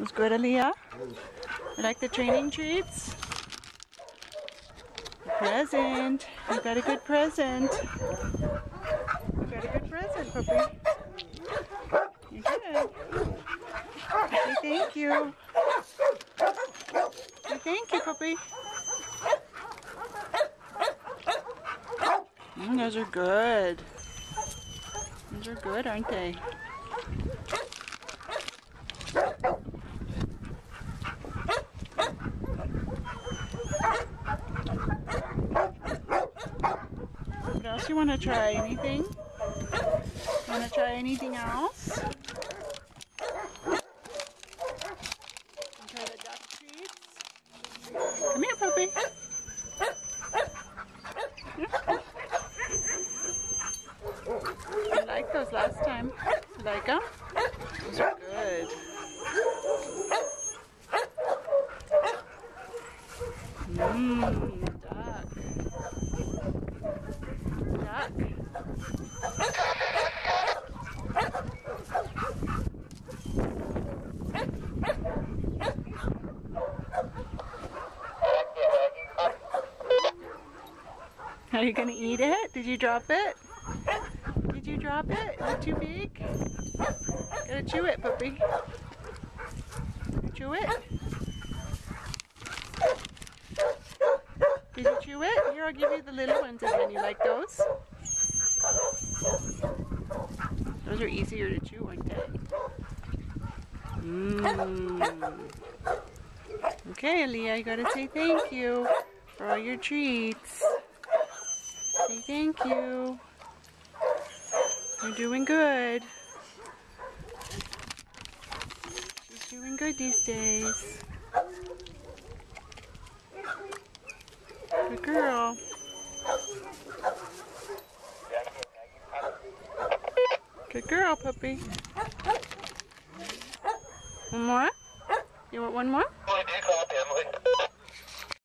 Was good, Aaliyah? You like the training treats? Present. You got a good present. You got a good present, puppy. You did. Say thank you. Say thank you, puppy. Those are good. Those are good, aren't they? What else you want to try? Anything? Want to try anything else? Try the duck treats? Come here, puppy. I liked those last time. You like them? Those are good. Duck. Duck. Are you gonna eat it? Did you drop it? Did you drop it? Is it too big? Gotta chew it, puppy. Chew it. Did you chew it? Here, I'll give you the little ones again. You like those? Those are easier to chew, aren't they? Okay, Aaliyah, you gotta say thank you for all your treats. Say thank you. You're doing good. She's doing good these days. Good girl. Good girl, puppy. One more? You want one more?